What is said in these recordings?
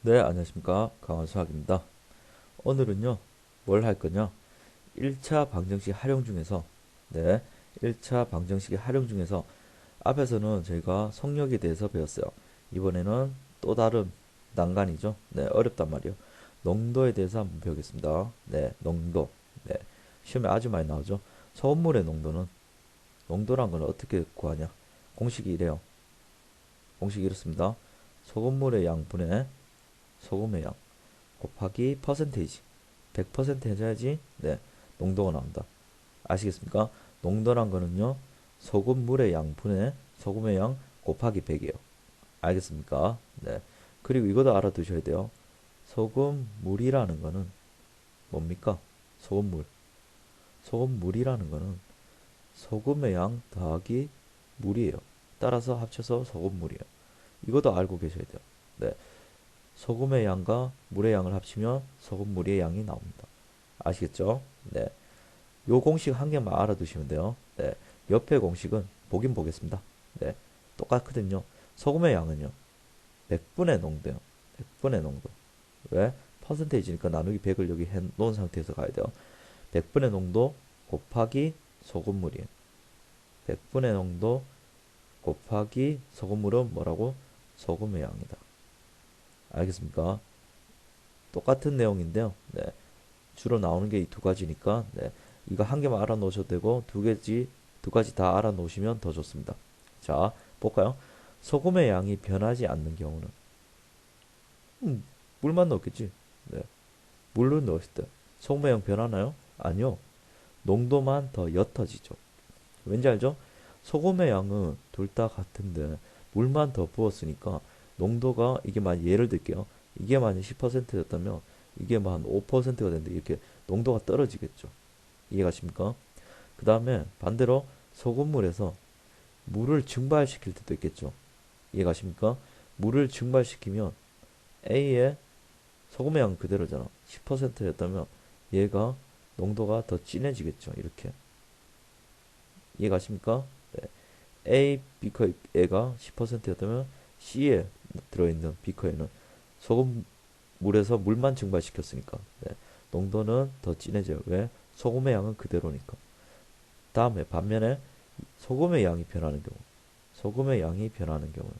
네, 안녕하십니까. 강원수학입니다. 오늘은요, 뭘 할 거냐? 1차 방정식 활용 중에서, 네, 1차 방정식의 활용 중에서 앞에서는 저희가 속력에 대해서 배웠어요. 이번에는 또 다른 난간이죠. 네, 어렵단 말이에요. 농도에 대해서 한번 배우겠습니다. 네, 농도. 네, 시험에 아주 많이 나오죠. 소금물의 농도는, 농도란 건 어떻게 구하냐? 공식이 이래요. 공식이 이렇습니다. 소금물의 양분의 소금의 양. 곱하기 퍼센테이지 100% 해줘야지 네 농도가 나온다. 아시겠습니까? 농도란 거는요 소금물의 양분의 소금의 양 곱하기 100이에요. 알겠습니까? 네. 그리고 이것도 알아두셔야 돼요. 소금물이라는 거는 뭡니까? 소금물. 소금물이라는 거는 소금의 양 더하기 물이에요. 따라서 합쳐서 소금물이에요. 이것도 알고 계셔야 돼요. 네. 소금의 양과 물의 양을 합치면 소금물의 양이 나옵니다. 아시겠죠? 네. 요 공식 한 개만 알아두시면 돼요. 네. 옆에 공식은 보긴 보겠습니다. 네. 똑같거든요. 소금의 양은요. 100분의 농도요. 100분의 농도. 왜? 퍼센테이지니까 나누기 100을 여기 해 놓은 상태에서 가야 돼요. 100분의 농도 곱하기 소금물이에요. 100분의 농도 곱하기 소금물은 뭐라고? 소금의 양이다. 알겠습니까? 똑같은 내용인데요. 네. 주로 나오는 게 이 두 가지니까 네. 이거 한 개만 알아 놓으셔도 되고 두 가지 다 알아 놓으시면 더 좋습니다. 자, 볼까요? 소금의 양이 변하지 않는 경우는 음, 물만 넣겠지. 네. 물을 넣었을 때 소금의 양 변하나요? 아니요. 농도만 더 옅어지죠. 왠지 알죠? 소금의 양은 둘 다 같은데 물만 더 부었으니까 농도가 이게 만약 예를 들게요. 이게 만약 10%였다면 이게 만 5%가 되는데 이렇게 농도가 떨어지겠죠. 이해가십니까? 그 다음에 반대로 소금물에서 물을 증발시킬 때도 있겠죠. 이해가십니까? 물을 증발시키면 A의 소금의 양 그대로잖아. 10%였다면 얘가 농도가 더 진해지겠죠. 이렇게. 이해가십니까? 네. A 비커가 10%였다면 C에 들어있는 비커에는 소금물에서 물만 증발시켰으니까 네. 농도는 더 진해져요. 왜? 소금의 양은 그대로니까. 다음에 반면에 소금의 양이 변하는 경우, 소금의 양이 변하는 경우,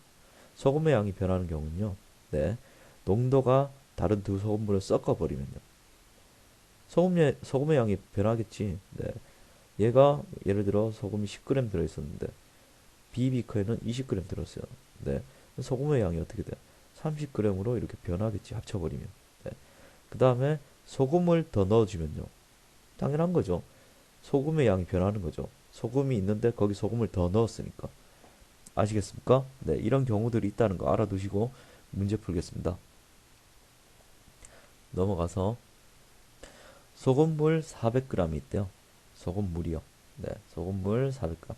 소금의 양이 변하는 경우는요, 네, 농도가 다른 두 소금물을 섞어버리면요, 소금의 양이 변하겠지. 네, 얘가 예를 들어 소금이 10g 들어있었는데 비비커에는 20g 들었어요. 네, 소금의 양이 어떻게 돼? 30g으로 이렇게 변하겠지. 합쳐버리면. 네. 그 다음에 소금을 더 넣어주면요, 당연한 거죠. 소금의 양이 변하는 거죠. 소금이 있는데 거기 소금을 더 넣었으니까. 아시겠습니까? 네, 이런 경우들이 있다는 거 알아두시고 문제 풀겠습니다. 넘어가서 소금물 400g이 있대요. 소금물이요. 네, 소금물 400g.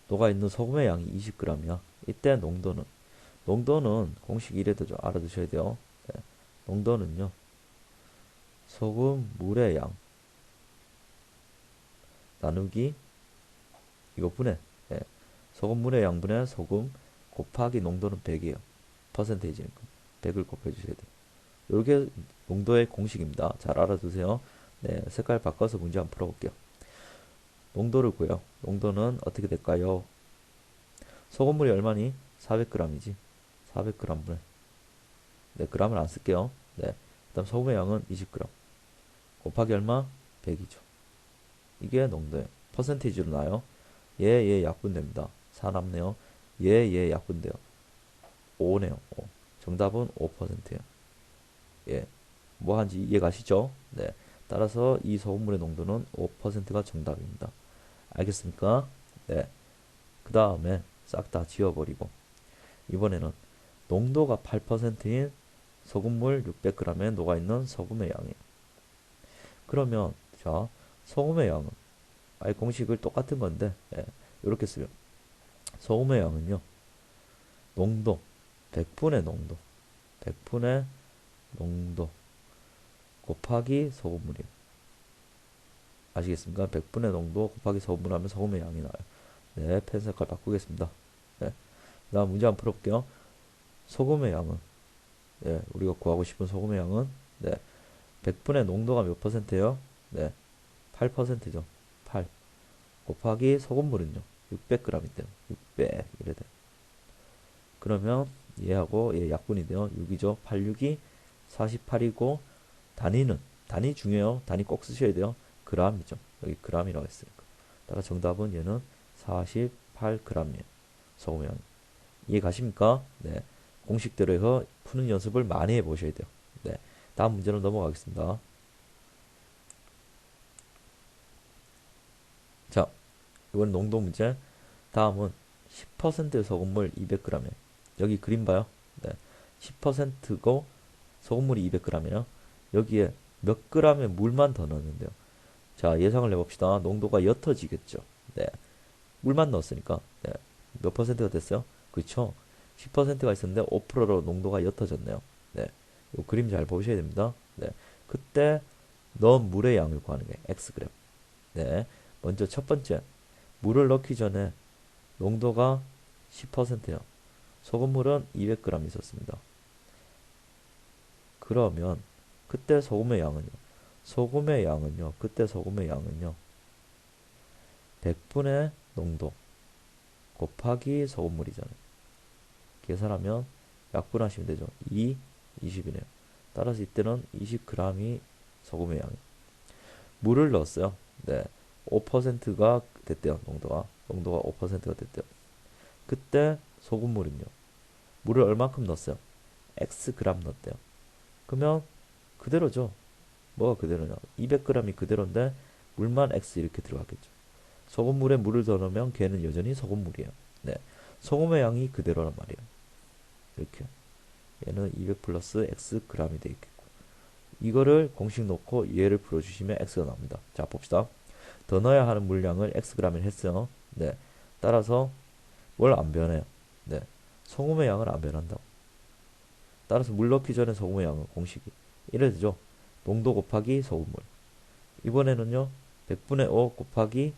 녹아있는 소금의 양이 20g이야. 이때 농도는 공식 이래도 좀 알아두셔야 돼요. 네, 농도는요. 소금물의 양 나누기 이거 분해. 네, 소금물의 양분의 소금 곱하기 농도는 100이에요. 퍼센테이지니까 100을 곱해주셔야 돼요. 이게 농도의 공식입니다. 잘 알아두세요. 네, 색깔 바꿔서 문제 한번 풀어볼게요. 농도를 구해요. 농도는 어떻게 될까요? 소금물이 얼마니? 400g이지. 400g분의 네, g을 안 쓸게요. 네, 그다음 소금의 양은 20g. 곱하기 얼마? 100이죠. 이게 농도예요. 퍼센테이지로 나요. 얘 약분됩니다. 4 남네요. 얘 약분돼요. 5네요. 5. 정답은 5%예요. 예. 뭐 한지 이해가시죠? 네. 따라서 이 소금물의 농도는 5%가 정답입니다. 알겠습니까? 네. 그 다음에 싹 다 지워버리고 이번에는 농도가 8%인 소금물 600g에 녹아있는 소금의 양이에요. 그러면 자 소금의 양은 아예 공식을 똑같은 건데 예, 이렇게 쓰면 소금의 양은요 농도 100분의 농도 100분의 농도 곱하기 소금물이에요. 아시겠습니까? 100분의 농도 곱하기 소금물 하면 소금의 양이 나와요. 네, 펜 색깔 바꾸겠습니다. 네. 그 다음 문제 한번 풀어볼게요. 소금의 양은 네, 우리가 구하고 싶은 소금의 양은 네, 100분의 농도가 몇 퍼센트예요? 네, 8%죠. 8 곱하기 소금물은요. 600g인데요. 600 이래 돼. 그러면 얘하고 얘 약분인데요. 6이죠. 86이 48이고 단위 중요해요. 단위 꼭 쓰셔야 돼요. g이죠. 여기 g이라고 했으니까. 따라 정답은 얘는 48g이에요. 소금의 양. 이해 가십니까? 네. 공식대로 해서 푸는 연습을 많이 해보셔야 돼요. 네. 다음 문제로 넘어가겠습니다. 자, 이번 농도 문제. 다음은 10% 소금물 200g이에요. 여기 그림 봐요. 네. 10%고 소금물이 200g이에요. 여기에 몇 g의 물만 더 넣는데요. 자, 예상을 해봅시다. 농도가 옅어지겠죠. 네. 물만 넣었으니까. 네. 몇 퍼센트가 됐어요? 그렇죠. 10%가 있었는데 5%로 농도가 옅어졌네요. 네. 이 그림 잘 보셔야 됩니다. 네. 그때 넣은 물의 양을 구하는 게 X그램. 네. 먼저 첫 번째. 물을 넣기 전에 농도가 10%예요. 소금물은 200g 있었습니다. 그러면 그때 소금의 양은요. 그때 소금의 양은요. 100분의 농도 곱하기 소금물이잖아요. 계산하면 약분하시면 되죠. 2, 20이네요. 따라서 이때는 20g이 소금의 양이에요. 물을 넣었어요. 네. 5%가 됐대요. 농도가 5%가 됐대요. 그때 소금물은요. 물을 얼마큼 넣었어요? X 그램 넣었대요. 그러면 그대로죠. 뭐가 그대로냐? 200g이 그대로인데 물만 X 이렇게 들어갔겠죠. 소금물에 물을 더 넣으면 걔는 여전히 소금물이에요. 네. 소금의 양이 그대로란 말이에요. 이렇게. 얘는 200 플러스 X g이 돼 있겠고. 이거를 공식 놓고 얘를 풀어주시면 X가 나옵니다. 자, 봅시다. 더 넣어야 하는 물량을 X g을 했어요. 네. 따라서 뭘 안 변해요? 네. 소금의 양을 안 변한다고. 따라서 물 넣기 전에 소금의 양은 공식이 이래 되죠. 농도 곱하기 소금물. 이번에는요. 100분의 5 곱하기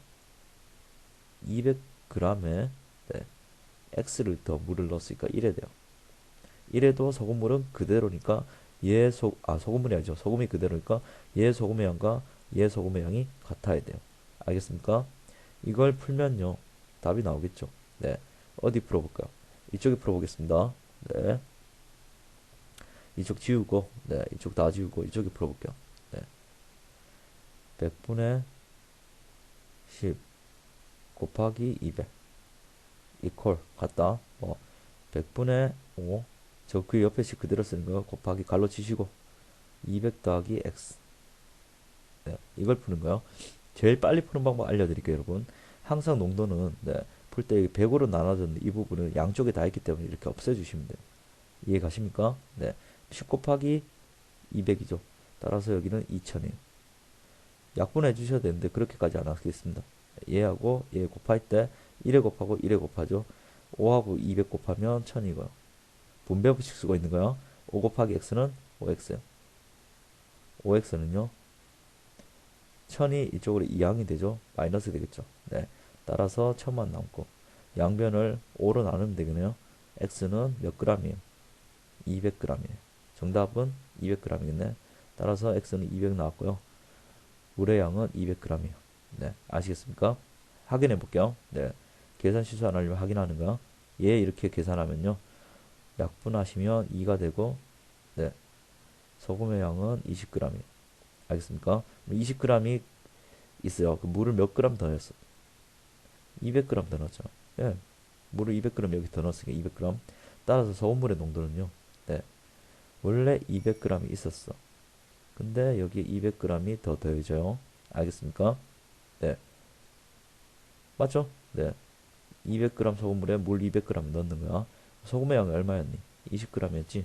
200g에 네, X를 더 물을 넣었으니까 이래 돼요. 이래도 소금물은 그대로니까 소금물이 아니죠. 소금이 그대로니까 얘 소금의 양과 얘 소금의 양이 같아야 돼요. 알겠습니까? 이걸 풀면요. 답이 나오겠죠. 네. 어디 풀어볼까요? 이쪽에 풀어보겠습니다. 네. 이쪽 지우고, 네. 이쪽 다 지우고, 이쪽에 풀어볼게요. 네. 100분의 10 곱하기 200 이퀄 같다. 100분의 5 저 그 옆에 식 그대로 쓰는 거 곱하기 갈로 치시고 200 더하기 x. 네, 이걸 푸는 거요. 제일 빨리 푸는 방법 알려드릴게요, 여러분. 항상 농도는 네, 풀 때 100으로 나눠졌는데 이 부분을 양쪽에 다 있기 때문에 이렇게 없애주시면 돼요. 이해 가십니까? 네, 10 곱하기 200이죠. 따라서 여기는 2000이에요. 약분해 주셔야 되는데 그렇게까지 안 하겠습니다. 얘하고 얘 곱할 때 1에 곱하고 1에 곱하죠. 5하고 200 곱하면 1000이고요. 분배법칙 쓰고 있는 거야. 5 곱하기 x는 5x요. 5x는요. 1000이 이쪽으로 2항이 되죠. 마이너스 되겠죠. 네. 따라서 1000만 남고 양변을 5로 나누면 되겠네요. x는 몇 g이에요? 200g이에요. 정답은 200g이겠네. 따라서 x는 200 나왔고요. 물의 양은 200g이에요. 네. 아시겠습니까? 확인해 볼게요. 네. 계산 실수 안 하려면 확인하는 거야. 얘 이렇게 계산하면요. 약분하시면 2가 되고 네. 소금의 양은 20g이에요. 알겠습니까? 20g이 있어요. 그 물을 몇 g 더 넣었어? 200g 더 넣었죠. 예. 물을 200g 여기 더 넣었으니까 200g. 따라서 소금물의 농도는요. 네. 원래 200g이 있었어. 근데 여기 200g이 더 더해져요. 알겠습니까? 네. 맞죠? 네. 200g 소금물에 물 200g 넣는 거야. 소금의 양이 얼마였니? 20g이었지.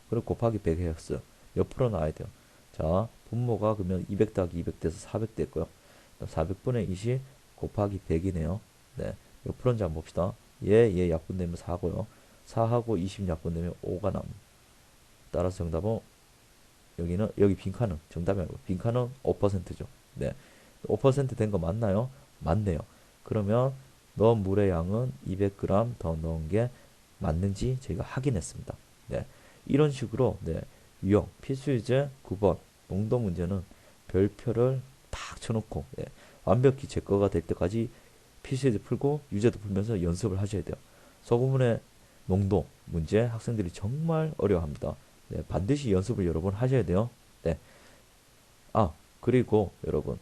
그리고 곱하기 100 했어요. 몇 프로 나와야 돼요? 자, 분모가 그러면 200 더하기 200 돼서 400 됐고요. 400분의 20 곱하기 100이네요. 네. 몇 프로인지 한번 봅시다. 얘 약분되면 4고요. 4하고 20 약분되면 5가 남습니다. 따라서 정답은 여기 빈칸은 정답이 아니고 빈칸은 5%죠. 네. 5%된 거 맞나요? 맞네요. 그러면 넣은 물의 양은 200g 더 넣은 게 맞는지 저희가 확인했습니다. 네. 이런 식으로 네, 유형, 필수예제 9번 농도 문제는 별표를 딱 쳐놓고 네, 완벽히 제거가 될 때까지 필수예제 풀고 유제도 풀면서 연습을 하셔야 돼요. 소구문의 농도 문제 학생들이 정말 어려워합니다. 네, 반드시 연습을 여러 번 하셔야 돼요. 네. 아, 그리고 여러분.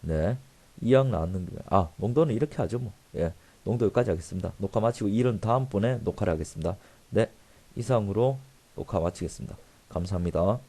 네. 2학 나왔는 김에 농도는 이렇게 하죠, 뭐. 예. 농도 여기까지 하겠습니다. 녹화 마치고 이런 다음번에 녹화를 하겠습니다. 네. 이상으로 녹화 마치겠습니다. 감사합니다.